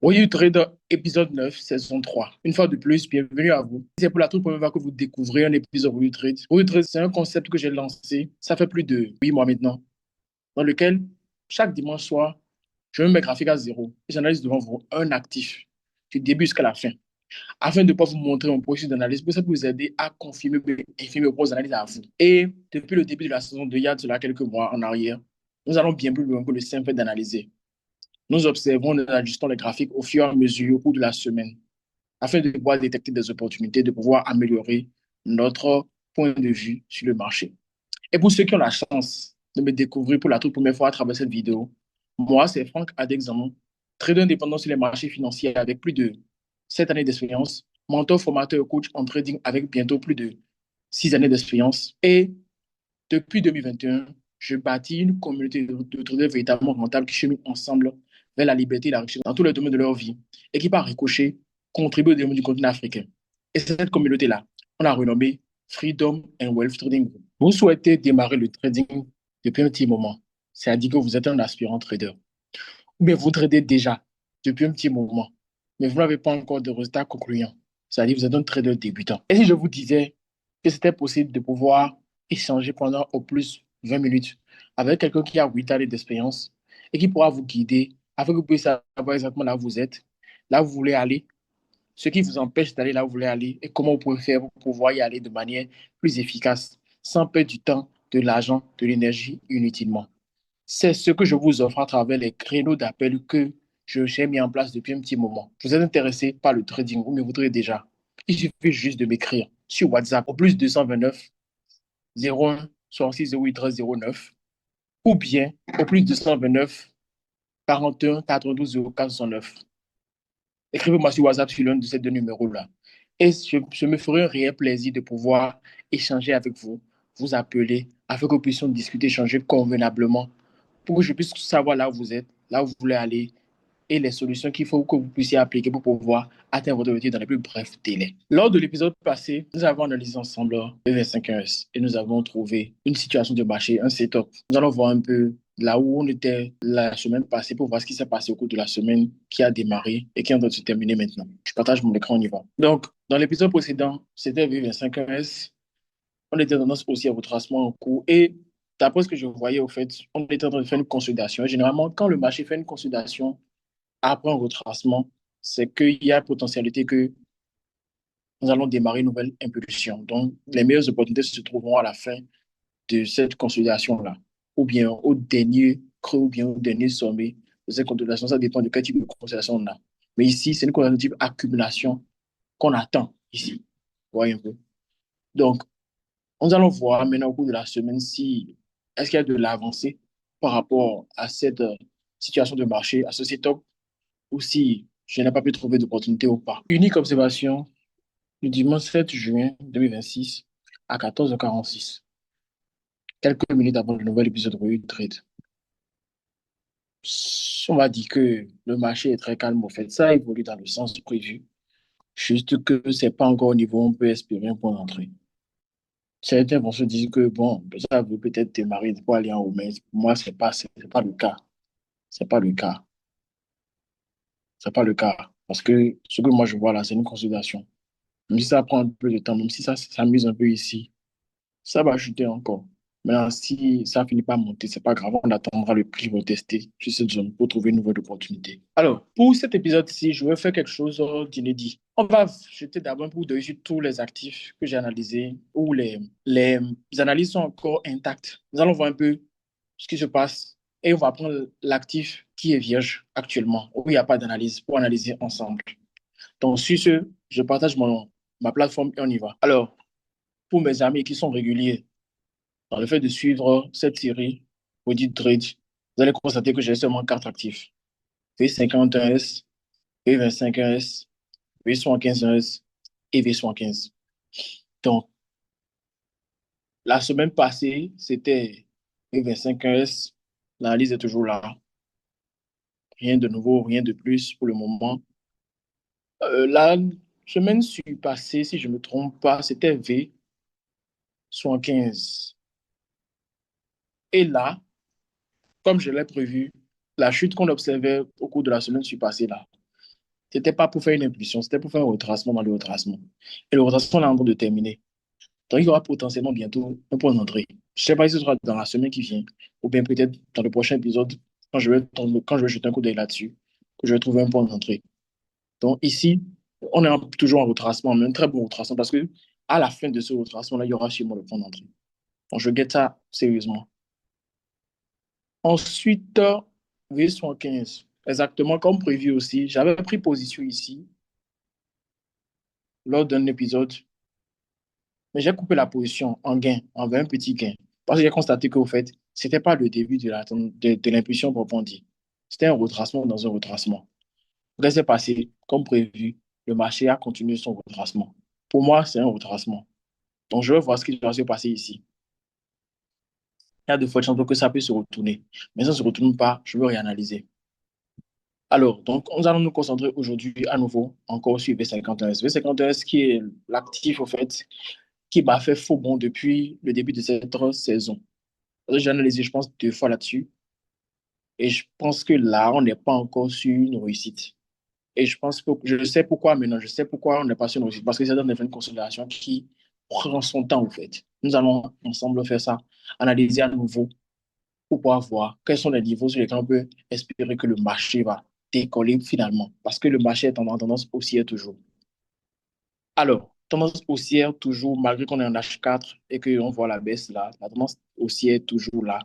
Voyez Trader, épisode 9, saison 3. Une fois de plus, bienvenue à vous. Si c'est pour la toute première fois que vous découvrez un épisode Voyez Trade. Voyez Trade, c'est un concept que j'ai lancé, ça fait plus de 8 mois maintenant, dans lequel chaque dimanche soir, je mets mes graphiques à zéro et j'analyse devant vous un actif du début jusqu'à la fin, afin de pouvoir vous montrer mon processus d'analyse, pour ça peut vous aider à confirmer et infirmer vos analyses à vous. Et depuis le début de la saison 2, il y a de là quelques mois en arrière, nous allons bien plus loin que le simple fait d'analyser. Nous observons, nous ajustons les graphiques au fur et à mesure au cours de la semaine afin de pouvoir détecter des opportunités, de pouvoir améliorer notre point de vue sur le marché. Et pour ceux qui ont la chance de me découvrir pour la toute première fois à travers cette vidéo, moi, c'est Franck Adexamon, trader indépendant sur les marchés financiers avec plus de 7 années d'expérience, mentor, formateur, coach en trading avec bientôt plus de 6 années d'expérience. Et depuis 2021, je bâtis une communauté de traders véritablement rentables qui cheminent ensemble vers la liberté et la richesse dans tous les domaines de leur vie et qui, par ricochet, contribuent au développement du continent africain. Et c'est cette communauté-là, on l'a renommée Freedom and Wealth Trading Group. Vous souhaitez démarrer le trading depuis un petit moment, c'est-à-dire que vous êtes un aspirant trader, ou bien vous tradez déjà depuis un petit moment, mais vous n'avez pas encore de résultats concluants, c'est-à-dire que vous êtes un trader débutant. Et si je vous disais que c'était possible de pouvoir échanger pendant au plus 20 minutes avec quelqu'un qui a 8 années d'expérience et qui pourra vous guider afin que vous puissiez savoir exactement là où vous êtes, là où vous voulez aller, ce qui vous empêche d'aller là où vous voulez aller et comment vous pouvez faire pour pouvoir y aller de manière plus efficace, sans perdre du temps, de l'argent, de l'énergie inutilement. C'est ce que je vous offre à travers les créneaux d'appel que j'ai mis en place depuis un petit moment. Vous êtes intéressé par le trading ou me voudrez déjà. Il suffit juste de m'écrire sur WhatsApp au plus 229 01 66 08 13 09 ou bien au plus 229 41 92 04 69. Écrivez-moi sur WhatsApp sur l'un de ces deux numéros-là. Et je me ferai un réel plaisir de pouvoir échanger avec vous, vous appeler, afin que nous puissions discuter, échanger convenablement, pour que je puisse savoir là où vous êtes, là où vous voulez aller, et les solutions qu'il faut que vous puissiez appliquer pour pouvoir atteindre votre objectif dans les plus brefs délais. Lors de l'épisode passé, nous avons analysé ensemble le 25S et nous avons trouvé une situation de marché, un setup. Nous allons voir un peu là où on était la semaine passée pour voir ce qui s'est passé au cours de la semaine qui a démarré et qui est en train de se terminer maintenant. Je partage mon écran, on y va. Donc, dans l'épisode précédent, c'était le 25S. On était tendance aussi à retracement en cours et d'après ce que je voyais, au fait, on était en train de faire une consolidation. Et généralement, quand le marché fait une consolidation, après un retracement, c'est qu'il y a potentialité que nous allons démarrer une nouvelle impulsion. Donc, les meilleures opportunités se trouveront à la fin de cette consolidation-là, ou bien au dernier creux, ou bien au dernier sommet de cette consolidation. Ça dépend de quel type de consolidation on a. Mais ici, c'est une consolidation de type accumulation qu'on attend ici. Vous voyez un peu. Donc, nous allons voir maintenant au cours de la semaine si est-ce qu'il y a de l'avancée par rapport à cette situation de marché, à ce setup ou si je n'ai pas pu trouver d'opportunité ou pas. Unique observation, le dimanche 7 juin 2026 à 14h46, quelques minutes avant le nouvel épisode de Revue de Trade. On va dire que le marché est très calme au fait. Ça évolue dans le sens prévu. Juste que c'est pas encore au niveau où on peut espérer un point d'entrée. Certains vont se dire que bon, ça veut peut-être démarrer pour aller en haut, mais pour moi, c'est pas le cas. C'est pas le cas. C'est pas le cas. Parce que ce que moi je vois là, c'est une consolidation. Même si ça prend un peu de temps, même si ça s'amuse un peu ici, ça va chuter encore. Maintenant, si ça finit par monter, c'est pas grave, on attendra le prix retesté sur cette zone pour trouver une nouvelle opportunité. Alors, pour cet épisode-ci, je vais faire quelque chose d'inédit. On va jeter d'abord un coup d'œil sur tous les actifs que j'ai analysés, où les analyses sont encore intactes. Nous allons voir un peu ce qui se passe et on va prendre l'actif qui est vierge actuellement, où il n'y a pas d'analyse, pour analyser ensemble. Donc, sur ce, je partage ma plateforme et on y va. Alors, pour mes amis qui sont réguliers dans le fait de suivre cette série Audit Trade, vous allez constater que j'ai seulement quatre actifs. V51S, V25S, V75S et V75. Donc, la semaine passée, c'était V25S. L'analyse est toujours là. Rien de nouveau, rien de plus pour le moment. La semaine passée, si je ne me trompe pas, c'était V75. Et là, comme je l'ai prévu, la chute qu'on observait au cours de la semaine passée là, C'était pas pour faire une impulsion, c'était pour faire un retracement dans le retracement. Et le retracement est en train de terminer. Donc, il y aura potentiellement bientôt un point d'entrée. Je ne sais pas si ce sera dans la semaine qui vient, ou bien peut-être dans le prochain épisode, quand je vais jeter un coup d'œil là-dessus, que je vais trouver un point d'entrée. Donc, ici, on est toujours en retracement, mais un très bon retracement, parce que à la fin de ce retracement-là, il y aura sûrement le point d'entrée. Donc, je guette ça sérieusement. Ensuite, V75. Exactement comme prévu aussi, j'avais pris position ici lors d'un épisode, mais j'ai coupé la position en gain, en un petit gain. Parce que j'ai constaté qu'au fait, ce n'était pas le début de l'impulsion proprement dit. C'était un retracement dans un retracement. Qu'est-ce qui s'est passé? Comme prévu, le marché a continué son retracement. Pour moi, c'est un retracement. Donc, je vais voir ce qui va se passer ici. Il y a de fortes chances que ça puisse se retourner. Mais ça ne se retourne pas, je veux réanalyser. Alors, donc, nous allons nous concentrer aujourd'hui à nouveau encore sur V51S. V51S qui est l'actif, au fait, qui m'a fait faux bond depuis le début de cette saison. J'ai analysé, je pense, 2 fois là-dessus. Et je pense que là, on n'est pas encore sur une réussite. Et je sais pourquoi maintenant, je sais pourquoi on n'est pas sur une réussite. Parce que c'est dans une consolidation qui prend son temps, au fait. Nous allons ensemble faire ça, analyser à nouveau pour pouvoir voir quels sont les niveaux sur lesquels on peut espérer que le marché va décoller finalement. Parce que le marché est en tendance haussière toujours. Alors, tendance haussière toujours, malgré qu'on est en H4 et qu'on voit la baisse là, la tendance haussière est toujours là.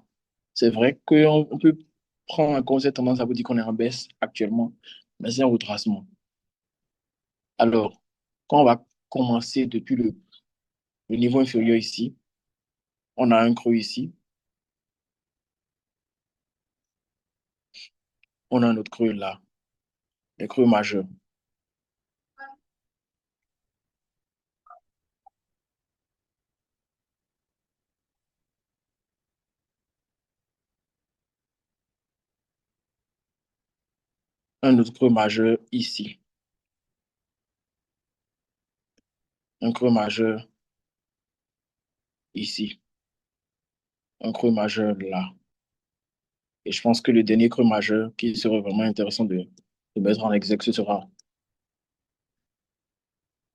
C'est vrai qu'on peut prendre en compte cette tendance à vous dire qu'on est en baisse actuellement, mais c'est un retracement. Alors, quand on va commencer depuis le niveau inférieur ici, on a un creux ici, on a un autre creux là, le creux majeur. Un autre creux majeur ici, un creux majeur ici, un creux majeur là. Et je pense que le dernier creux majeur qui serait vraiment intéressant de mettre en exergue, ce sera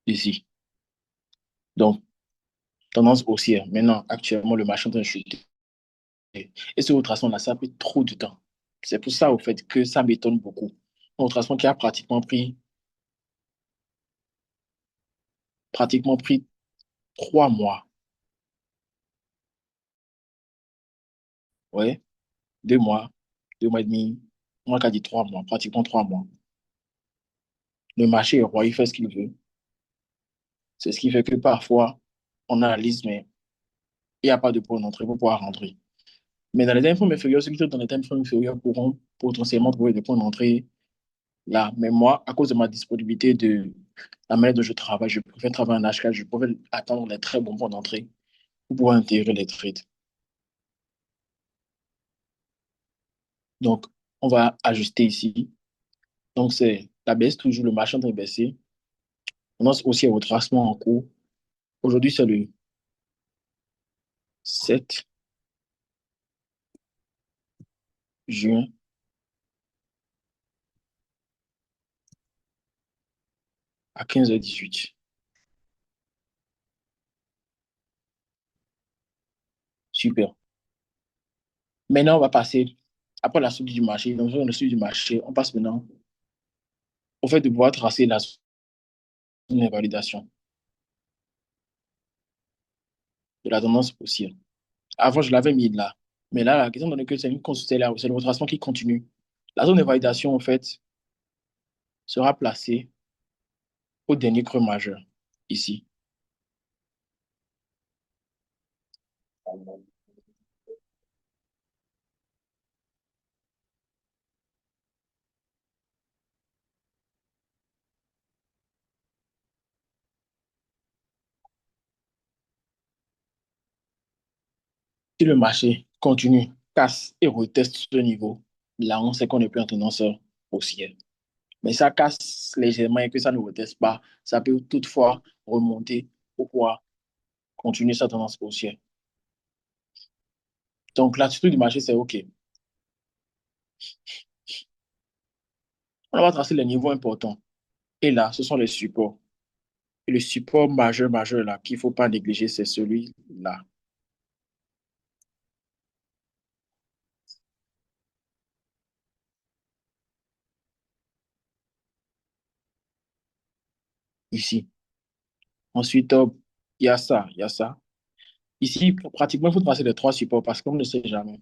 ici. Donc, tendance haussière. Maintenant, actuellement, le marché est en train de chuter. Et ce retracement-là, ça a pris trop de temps. C'est pour ça, au fait, que ça m'étonne beaucoup. Un retracement qui a pratiquement pris 3 mois. Ouais, 2 mois, 2 mois et demi, moi qui a dit 3 mois, pratiquement 3 mois. Le marché est roi, il fait ce qu'il veut. C'est ce qui fait que parfois, on analyse, mais il n'y a pas de point d'entrée pour pouvoir rentrer. Mais dans les time frames inférieurs, ceux qui sont dans les time frames inférieurs pourront potentiellement trouver des points d'entrée là. Mais moi, à cause de ma disponibilité, de la manière dont je travaille, je préfère travailler en H4, je préfère attendre les très bons points d'entrée pour pouvoir intégrer les trades. Donc, on va ajuster ici. Donc, c'est la baisse, toujours le marché en train de baisser. On a aussi un retracement en cours. Aujourd'hui, c'est le 7 juin à 15h18. Super. Maintenant, on va passer, après la suite du marché, donc dans la suite du marché, on passe maintenant au fait de pouvoir tracer la zone d'invalidation de la tendance haussière. Avant, je l'avais mis là. Mais là, la question donné que c'est le retracement qui continue. La zone de validation, en fait, sera placée au dernier creux majeur, ici. Si le marché continue, casse et reteste ce niveau, là, on sait qu'on n'est plus en tendance haussière. Mais ça casse légèrement et que ça ne reteste pas, ça peut toutefois remonter pour pouvoir continuer sa tendance haussière. Donc, l'attitude du marché, c'est OK. On va tracer les niveaux importants. Et là, ce sont les supports. Et le support majeur, majeur là, qu'il ne faut pas négliger, c'est celui-là, ici. Ensuite, il y a ça, il y a ça. Ici, pratiquement, il faut tracer les trois supports parce qu'on ne sait jamais.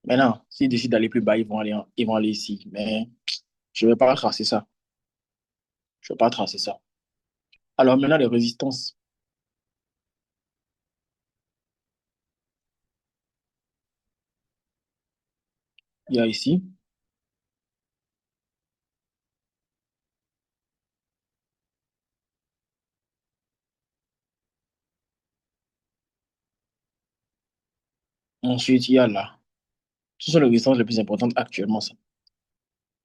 Maintenant, s'ils décident d'aller plus bas, ils vont aller ici. Mais je ne vais pas tracer ça. Je ne vais pas tracer ça. Alors maintenant, les résistances. Il y a ici. Ensuite, il y a là. Ce sont les résistances les plus importantes actuellement, ça.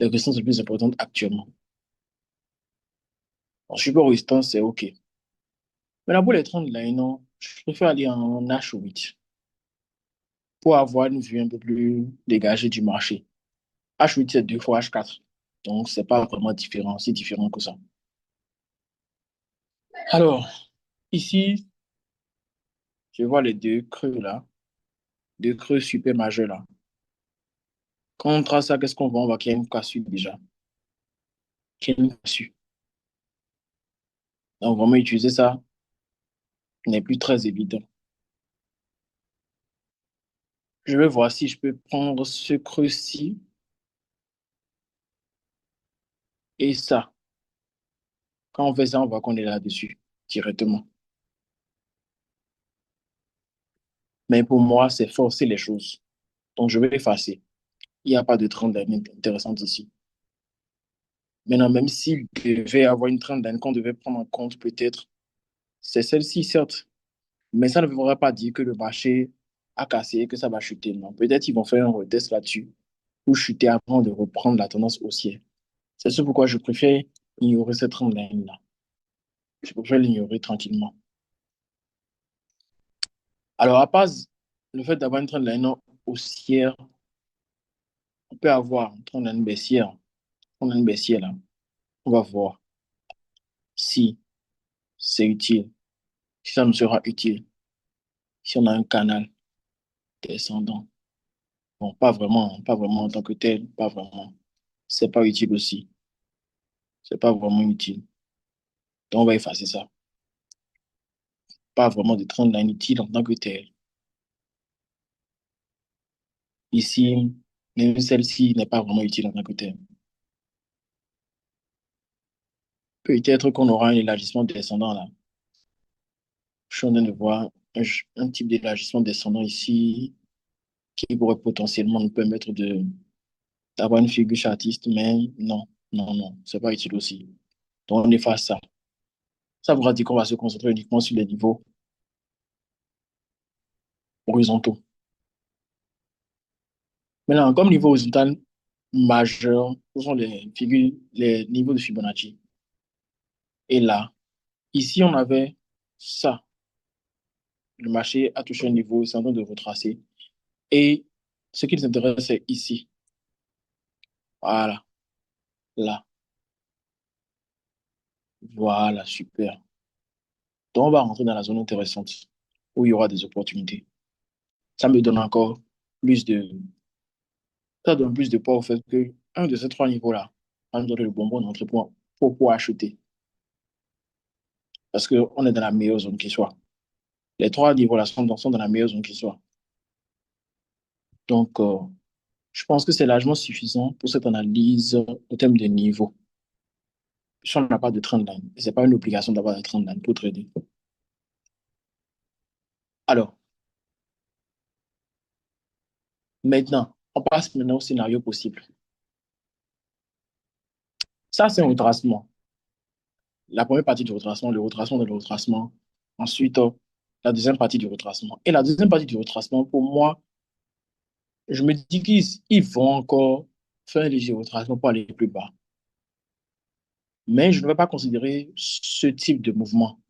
Les résistances les plus importantes actuellement. En support résistance, c'est OK. Maintenant, pour les 30 là, non, je préfère aller en H8 pour avoir une vue un peu plus dégagée du marché. H8, c'est 2 fois H4. Donc, c'est pas vraiment différent, si différent que ça. Alors, ici, je vois les deux creux là, deux creux super majeurs là. Quand on trace ça, qu'est-ce qu'on voit? On voit qu'il y a une cassure déjà. Qu'il y a une cassure. Donc, vraiment, utiliser ça n'est plus très évident. Je vais voir si je peux prendre ce creux-ci et ça. Quand on fait ça, on voit qu'on est là-dessus directement. Mais pour moi, c'est forcer les choses. Donc, je vais effacer. Il n'y a pas de trend line intéressante ici. Maintenant, même s'il devait avoir une trend line qu'on devait prendre en compte, peut-être, c'est celle-ci, certes. Mais ça ne veut pas dire que le marché a cassé et que ça va chuter. Non. Peut-être qu'ils vont faire un retest là-dessus ou chuter avant de reprendre la tendance haussière. C'est ce pourquoi je préfère ignorer cette trend line-là. Je préfère l'ignorer tranquillement. Alors, à part le fait d'avoir une trend line haussière, on peut avoir une trend line baissière. Trend line baissière, là. On va voir si c'est utile, si ça nous sera utile, si on a un canal descendant. Bon, pas vraiment en tant que tel, pas vraiment. C'est pas utile aussi. C'est pas vraiment utile. Donc, on va effacer ça. Pas vraiment de trend line utile en tant que tel. Ici, même celle-ci n'est pas vraiment utile en tant que tel. Peut-être qu'on aura un élargissement descendant là. Je suis en train de voir un type d'élargissement descendant ici qui pourrait potentiellement nous permettre d'avoir une figure chartiste, mais non, non, non, c'est pas utile aussi. Donc, on efface ça. Ça voudra dire qu'on va se concentrer uniquement sur les niveaux horizontaux. Maintenant, comme niveau horizontal majeur, ce sont les figures, les niveaux de Fibonacci. Et là, ici, on avait ça. Le marché a touché un niveau, c'est en train de retracer. Et ce qui nous intéresse, c'est ici. Voilà, là. Voilà, super. Donc, on va rentrer dans la zone intéressante où il y aura des opportunités. Ça me donne encore plus de, ça donne plus de poids au fait que un de ces trois niveaux-là va nous donner le bonbon d'entrée pour pouvoir acheter. Parce qu'on est dans la meilleure zone qui soit. Les trois niveaux-là sont dans la meilleure zone qui soit. Donc, je pense que c'est largement suffisant pour cette analyse au terme de niveau. Si on n'a pas de trend line, ce n'est pas une obligation d'avoir de trend line pour trader. Alors, maintenant, on passe maintenant au scénario possible. Ça, c'est un retracement. La première partie du retracement, le retracement de le retracement. Ensuite, la deuxième partie du retracement. Et la deuxième partie du retracement, pour moi, je me dis qu'ils vont encore faire un léger retracement pour aller plus bas. Mais je ne vais pas considérer ce type de mouvement.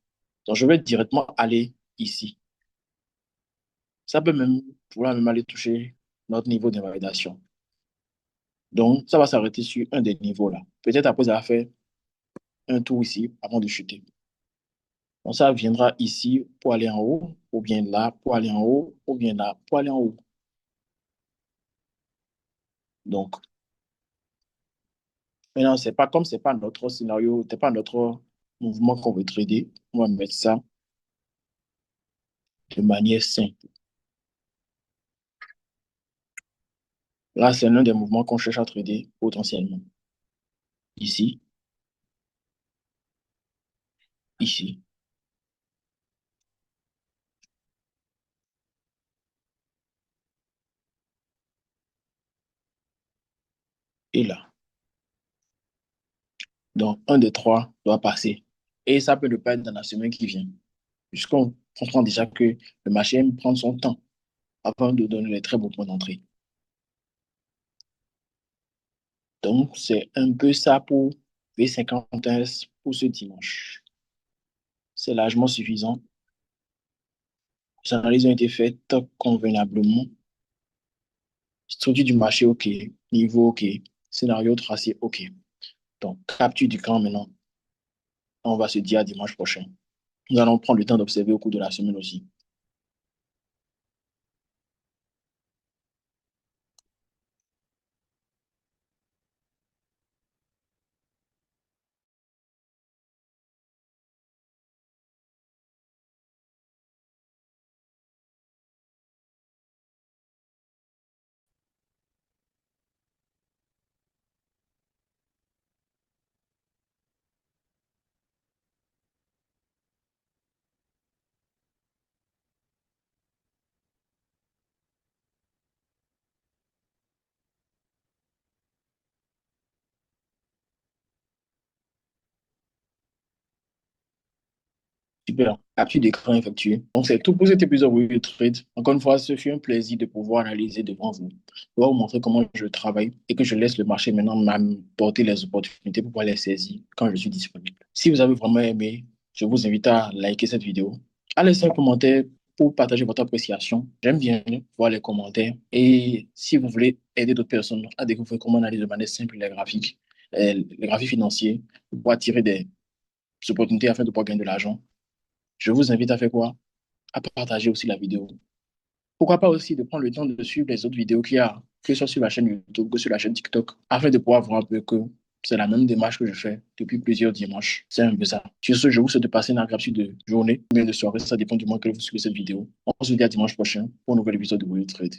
Donc, je vais directement aller ici. Ça peut même pouvoir même aller toucher notre niveau d'invalidation. Donc, ça va s'arrêter sur un des niveaux là. Peut-être après avoir fait un tour ici avant de chuter. Donc, ça viendra ici pour aller en haut, ou bien là pour aller en haut, ou bien là pour aller en haut. Donc, maintenant, c'est pas comme c'est pas notre scénario, c'est pas notre mouvement qu'on veut trader. On va mettre ça de manière simple. Là, c'est l'un des mouvements qu'on cherche à trader potentiellement. Ici, ici et là. Donc, un des trois doit passer. Et ça peut ne pas être dans la semaine qui vient. Puisqu'on comprend déjà que le marché aime prendre son temps avant de donner les très beaux points d'entrée. Donc, c'est un peu ça pour V50S pour ce dimanche. C'est largement suffisant. Les analyses ont été faites convenablement. Structure du marché, OK. Niveau, OK. Scénario tracé, OK. Donc, capture du camp maintenant. On va se dire à dimanche prochain. Nous allons prendre le temps d'observer au cours de la semaine aussi. Super. Capture d'écran effectuée. Donc, c'est tout pour cet épisode de Trade. Encore une fois, ce fut un plaisir de pouvoir analyser devant vous. Je vais vous montrer comment je travaille et que je laisse le marché maintenant m'apporter les opportunités pour pouvoir les saisir quand je suis disponible. Si vous avez vraiment aimé, je vous invite à liker cette vidéo, à laisser un commentaire pour partager votre appréciation. J'aime bien voir les commentaires. Et si vous voulez aider d'autres personnes à découvrir comment analyser de manière simple les graphiques financiers, pour pouvoir tirer des opportunités afin de pouvoir gagner de l'argent, je vous invite à faire quoi? À partager aussi la vidéo. Pourquoi pas aussi de prendre le temps de suivre les autres vidéos qu'il y a, que ce soit sur la chaîne YouTube, que sur la chaîne TikTok, afin de pouvoir voir un peu que c'est la même démarche que je fais depuis plusieurs dimanches. C'est un peu ça. Sur ce, je vous souhaite de passer une agréable de journée, ou bien de soirée, ça dépend du moment que vous suivez cette vidéo. On se dit à dimanche prochain pour un nouvel épisode de World Trade.